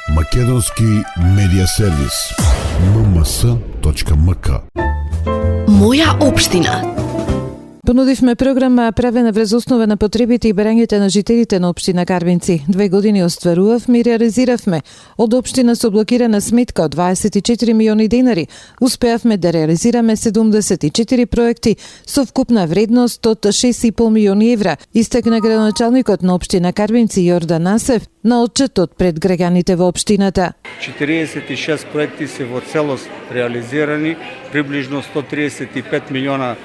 Македонски медиа сервис. mms.mk. Моја општина. Понудивме програма правена врз основа на потребите и барањето на жителите на општина Карвинци. 2 години остварувавме и реализиравме. Од општина со блокирана сметка од 24 милиони денари, успеавме да реализираме 74 проекти со вкупна вредност од 6,5 милиони евра, истакна градоначалникот на општина Карвинци Јордан Насев на отчетот пред граѓаните во општината. 46 проекти се во целост реализирани, приближно 135 милиона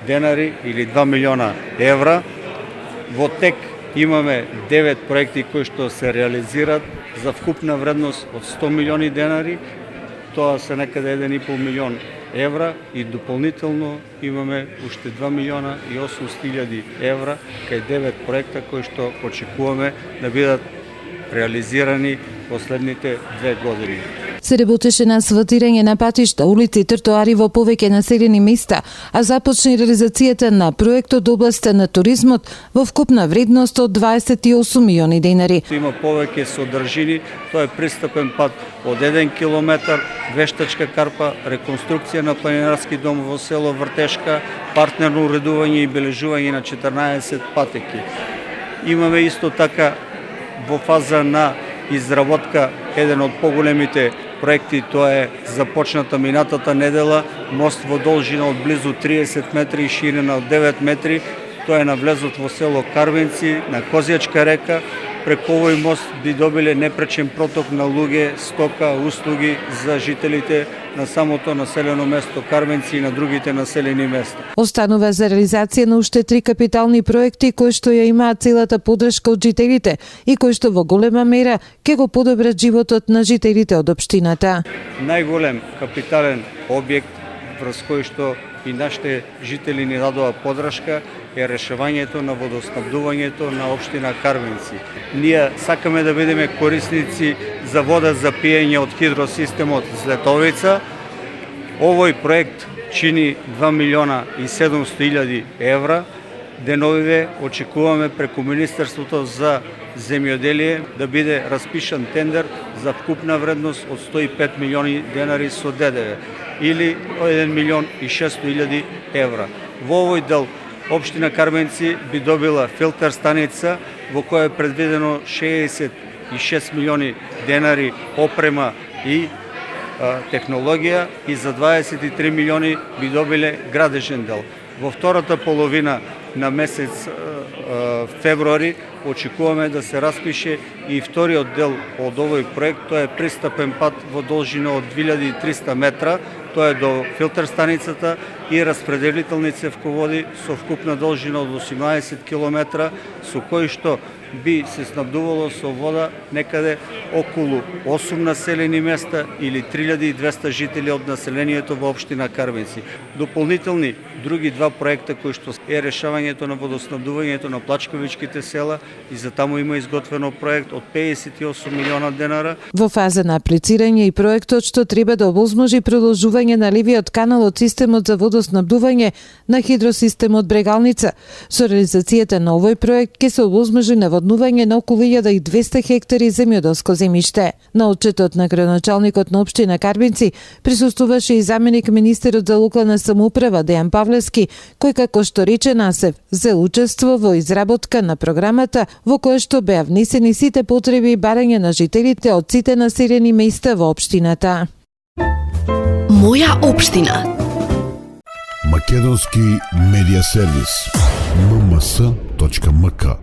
денари или 2 милиона евра. Во тек имаме 9 проекти кои што се реализираат за вкупна вредност од 100 милиони денари, тоа се некаде 1,5 милион евра и дополнително имаме уште 2 милиона и 800 илјади евра кај 9 проекта кои што очекуваме да бидат реализирани последните 2 години. Се работеше на асфалтирање на патишта, улици и тротоари во повеќе населени места, а започна и реализацијата на проект од областа на туризмот во вкупна вредност од 28 милиони денари. Има повеќе содржини, тоа е пристапен пат од 1 километар, вештачка карпа, реконструкција на планинарски дом во село Вртешка, партнерно уредување и бележување на 14 патеки. Имаме исто така во фаза на изработка еден од поголемите проекти, тоа е започната минатата недела, мост во должина од близу 30 метри и ширина од 9 метри, тоа е на влезот во село Карвинци, на Козјачка река. Преку овој мост би добиле непречен проток на луѓе, стока, услуги за жителите на самото населено место Карвинци и на другите населени места. Останува за реализација на уште 3 капитални проекти кои што ја имаат целата поддршка од жителите и кои што во голема мера ќе го подобрат животот на жителите од општината. Најголем капитален објект врз кој што и нашите жители ни дадоа поддршка е решавањето на водоснабдувањето на општина Карвинци. Ние сакаме да бидеме корисници за вода за пиење од хидросистемот Злетовица. Овој проект чини 2 милиона и 700 илјади евра. Деновиве очекуваме преку Министерството за земјоделие да биде распишан тендер за вкупна вредност од 105 милиони денари со ДДВ или 1 милион и 600 илјади евра. Во овој дел општина Карвинци би добила филтер станица во која е предвидено 66 милиони денари опрема и технологија и за 23 милиони би добиле градежен дел. Во втората половина на месец февруари очекуваме да се распише и вториот дел од овој проект, тоа е пристапен пат во должина од 2300 метра, тоа е до филтер станицата и распределителни цевководи со вкупна должина од 18 километра, со кои што би се снабдувало со вода некаде околу 8 населени места или 3200 жители од населението во општина Карвинци. Дополнителни други 2 проекта кои што е решавањето на водоснабдувањето на плачковичките села и за таму има изготвено проект од 58 милиона денара. Во фаза на аплицирање и проектот што треба да овозможи продолжување на левиот канал од системот за водоснабдување на хидросистемот Брегалница. Со реализацијата на овој проект ќе се овозможи наводнување на околу 1200 хектари земјоделско земјиште. На отчетот на градоначалникот на општина Карвинци присуствуваше и заменик министерот за локална самоуправа Дејан Павлевски, кој како што рече Насев зел учество во изработка на програмата во која што беа внесени сите потреби и барања на жителите од сите населени места во општината. Моја општина. Македонски медиа сервис. mms.mk.